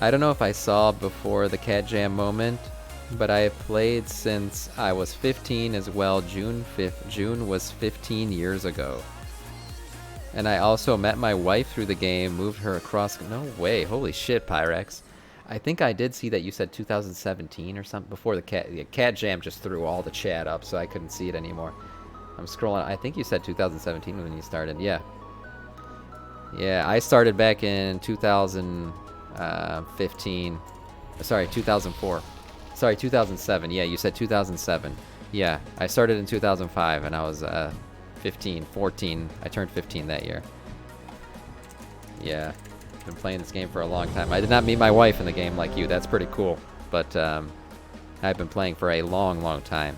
I don't know if I saw before the Cat Jam moment, but I have played since I was 15 as well. June was 15 years ago. And I also met my wife through the game, moved her across. No way. Holy shit, Pyrex. I think I did see that you said 2017 or something before the Cat Jam just threw all the chat up, so I couldn't see it anymore. I'm scrolling. I think you said 2017 when you started. Yeah. Yeah, I started back in 2015. Sorry, 2004. Sorry, 2007. Yeah, you said 2007. Yeah, I started in 2005 and I was 14. I turned 15 that year. Yeah, been playing this game for a long time. I did not meet my wife in the game like you. That's pretty cool. But I've been playing for a long time.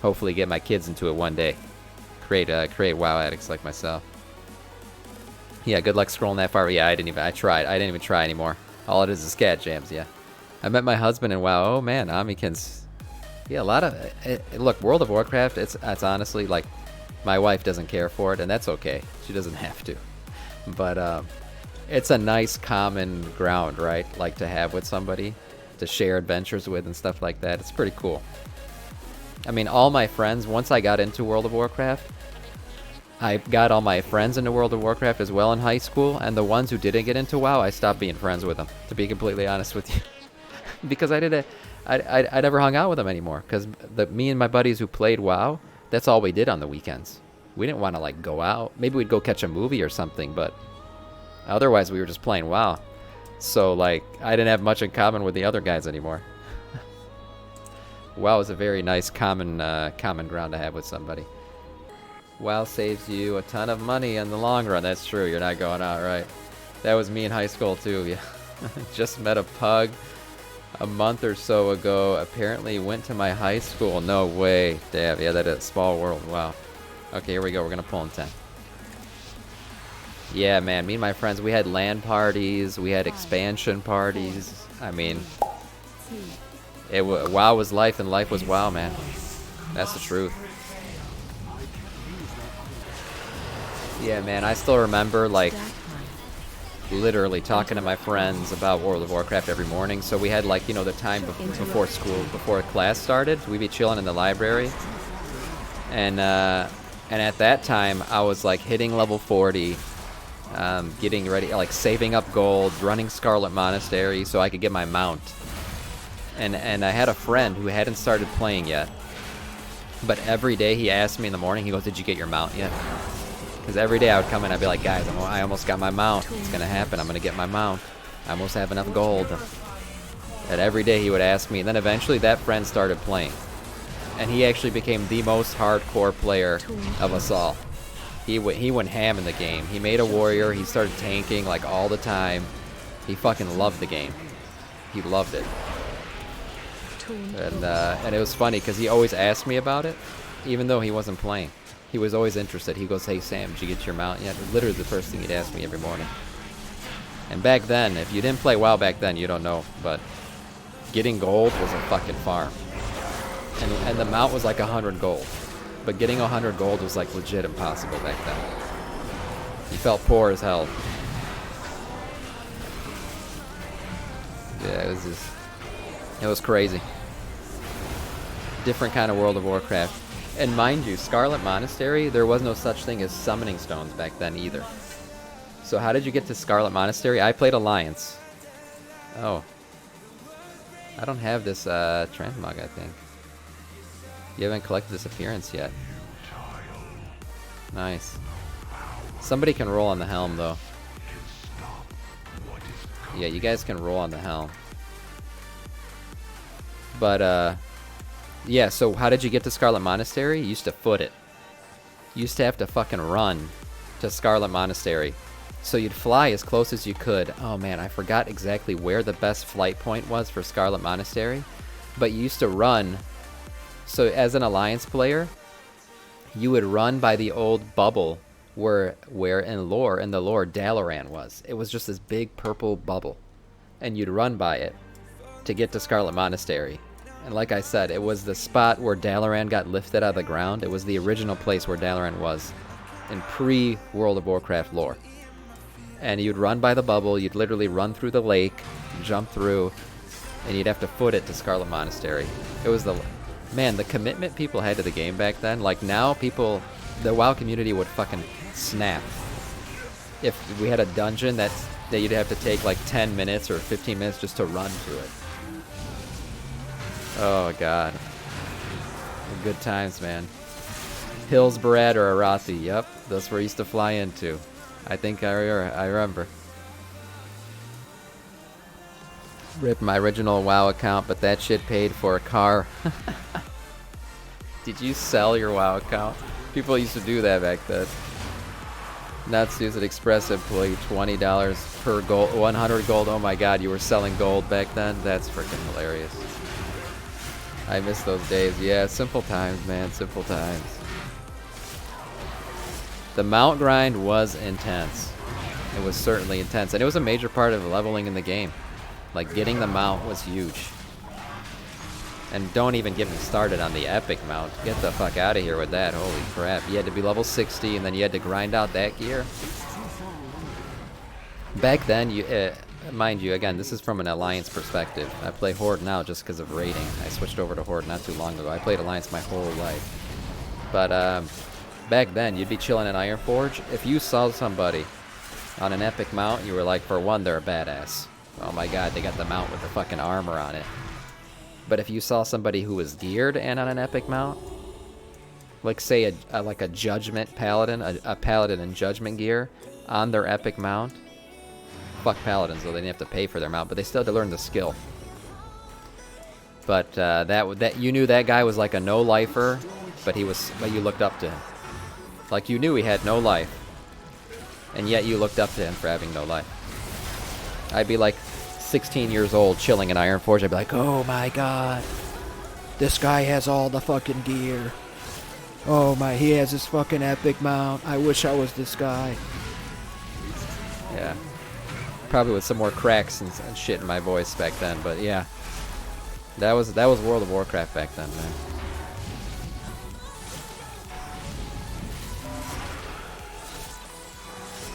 Hopefully get my kids into it one day. Create WoW addicts like myself. Yeah, good luck scrolling that far. Yeah, I tried. I didn't even try anymore. All it is Cat Jams, yeah. I met my husband in WoW. Oh man, Amikin's. Yeah, a lot of look, World of Warcraft, it's honestly like my wife doesn't care for it, and that's okay. She doesn't have to. But it's a nice common ground, right? Like to have with somebody to share adventures with and stuff like that. It's pretty cool. I mean, all my friends, once I got into World of Warcraft, I got all my friends into World of Warcraft as well in high school, and the ones who didn't get into WoW, I stopped being friends with them, to be completely honest with you. Because I never hung out with them anymore, because me and my buddies who played WoW, that's all we did on the weekends. We didn't want to like go out. Maybe we'd go catch a movie or something, but otherwise we were just playing WoW. So like I didn't have much in common with the other guys anymore. WoW is a very nice common ground to have with somebody. WoW saves you a ton of money in the long run. That's true. You're not going out, right? That was me in high school too. Yeah. Just met a pug a month or so ago. Apparently went to my high school. No way. Damn. Yeah, that is a small world. Wow. Okay, here we go. We're gonna pull in 10. Yeah, man. Me and my friends, we had LAN parties. We had expansion parties. I mean, WoW was life, and life was WoW, man. That's the truth. Yeah, man. I still remember like literally talking to my friends about World of Warcraft every morning. So we had like, you know, the time before school, before class started, we'd be chilling in the library. And at that time, I was like hitting level 40, getting ready, like saving up gold, running Scarlet Monastery so I could get my mount. And I had a friend who hadn't started playing yet. But every day he asked me in the morning, he goes, "Did you get your mount yet?" Because every day I would come in, I'd be like, "Guys, I almost got my mount. It's going to happen. I'm going to get my mount. I almost have enough gold." And every day he would ask me. And then eventually that friend started playing. And he actually became the most hardcore player of us all. He went ham in the game. He made a warrior. He started tanking like all the time. He fucking loved the game. He loved it. And it was funny because he always asked me about it, even though he wasn't playing. He was always interested. He goes, "Hey Sam, did you get your mount yet?" Literally the first thing he'd ask me every morning. And back then, if you didn't play WoW back then, you don't know, but getting gold was a fucking farm. And the mount was like 100 gold. But getting 100 gold was like legit impossible back then. You felt poor as hell. Yeah, it was crazy. Different kind of World of Warcraft. And mind you, Scarlet Monastery, there was no such thing as summoning stones back then either. So how did you get to Scarlet Monastery? I played Alliance. Oh. I don't have this transmog, I think. You haven't collected this appearance yet. Nice. Somebody can roll on the helm, though. Yeah, you guys can roll on the helm. But, yeah, so how did you get to Scarlet Monastery? You used to foot it. You used to have to fucking run to Scarlet Monastery. So you'd fly as close as you could. Oh man, I forgot exactly where the best flight point was for Scarlet Monastery. But you used to run. So as an Alliance player, you would run by the old bubble where in the lore Dalaran was. It was just this big purple bubble. And you'd run by it to get to Scarlet Monastery. And like I said, it was the spot where Dalaran got lifted out of the ground. It was the original place where Dalaran was in pre-World of Warcraft lore. and you'd run by the bubble. You'd literally run through the lake, jump through, and you'd have to foot it to Scarlet Monastery. It was man, the commitment people had to the game back then. Like now, the WoW community would fucking snap if we had a dungeon that you'd have to take like 10 minutes or 15 minutes just to run to it. Oh god, good times, man. Hillsbrad or Arathi, yep, that's where I used to fly into. I think I remember. Ripped my original WoW account, but that shit paid for a car. Did you sell your WoW account? People used to do that back then. Nuts use an Express employee, $20 per gold, 100 gold. Oh my god, you were selling gold back then? That's freaking hilarious. I miss those days. Yeah, simple times, man, simple times. The mount grind was intense. It was certainly intense, and it was a major part of leveling in the game. Like, getting the mount was huge. And don't even get me started on the epic mount. Get the fuck out of here with that. Holy crap. You had to be level 60, and then you had to grind out that gear. Back then, mind you, again, this is from an Alliance perspective. I play Horde now just because of raiding. I switched over to Horde not too long ago. I played Alliance my whole life. But, back then, you'd be chilling in Ironforge. If you saw somebody on an epic mount, you were like, for one, they're a badass. Oh my god, they got the mount with the fucking armor on it. But if you saw somebody who was geared and on an epic mount, like say like a Judgment Paladin, a Paladin in Judgment gear on their epic mount, fuck Paladins, though they didn't have to pay for their mount, but they still had to learn the skill. But that you knew that guy was like a no-lifer, but you looked up to him. Like you knew he had no life, and yet you looked up to him for having no life. I'd be like 16 years old chilling in Ironforge. I'd be like, oh my god, this guy has all the fucking gear. Oh my, he has his fucking epic mount. I wish I was this guy. Yeah. Probably with some more cracks and shit in my voice back then, but yeah. That was World of Warcraft back then, man.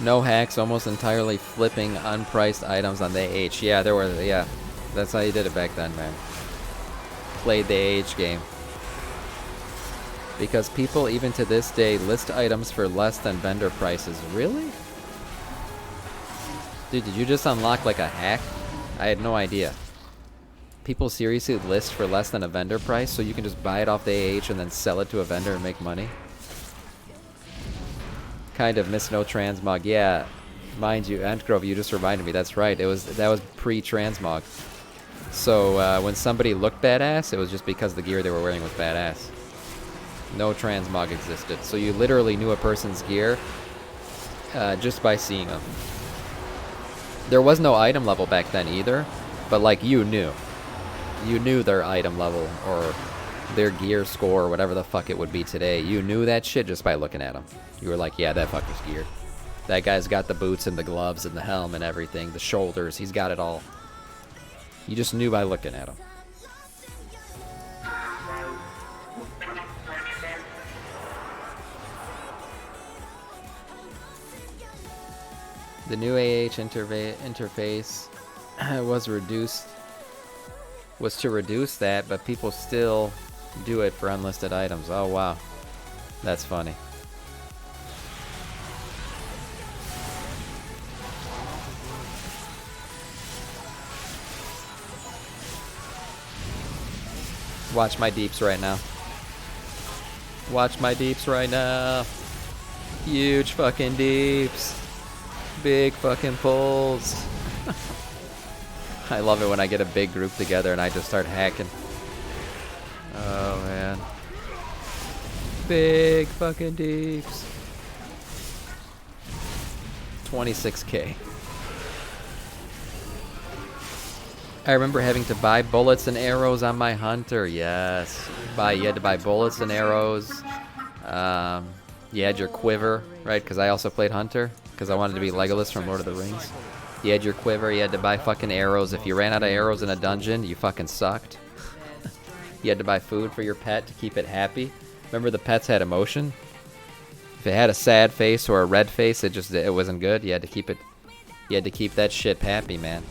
No hacks, almost entirely flipping unpriced items on the AH. Yeah, yeah. That's how you did it back then, man. Played the AH game. Because people, even to this day, list items for less than vendor prices. Really? Dude, did you just unlock like a hack? I had no idea. People seriously list for less than a vendor price, so you can just buy it off the AH and then sell it to a vendor and make money? Kind of miss no transmog. Yeah, mind you, Antgrove, you just reminded me. That's right. That was pre-transmog. So when somebody looked badass, it was just because the gear they were wearing was badass. No transmog existed. So you literally knew a person's gear just by seeing them. There was no item level back then either, but like you knew their item level or their gear score or whatever the fuck it would be today. You knew that shit just by looking at them. You were like, yeah, that fucker's geared. That guy's got the boots and the gloves and the helm and everything, the shoulders, he's got it all. You just knew by looking at him. The new AH interface was to reduce that, but people still do it for unlisted items. Oh wow, that's funny. Watch my deeps right now. Watch my deeps right now. Huge fucking deeps. Big fucking pulls. I love it when I get a big group together and I just start hacking. Oh man. Big fucking deeps. 26k. I remember having to buy bullets and arrows on my hunter. Yes. You had to buy bullets and arrows. You had your quiver, right? Because I also played hunter. Because I wanted to be Legolas from Lord of the Rings. You had your quiver, you had to buy fucking arrows. If you ran out of arrows in a dungeon, you fucking sucked. You had to buy food for your pet to keep it happy. Remember the pets had emotion? If it had a sad face or a red face, it wasn't good. You had to keep it You had to keep that shit happy, man.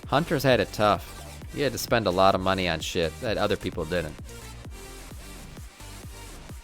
Hunters had it tough. You had to spend a lot of money on shit that other people didn't.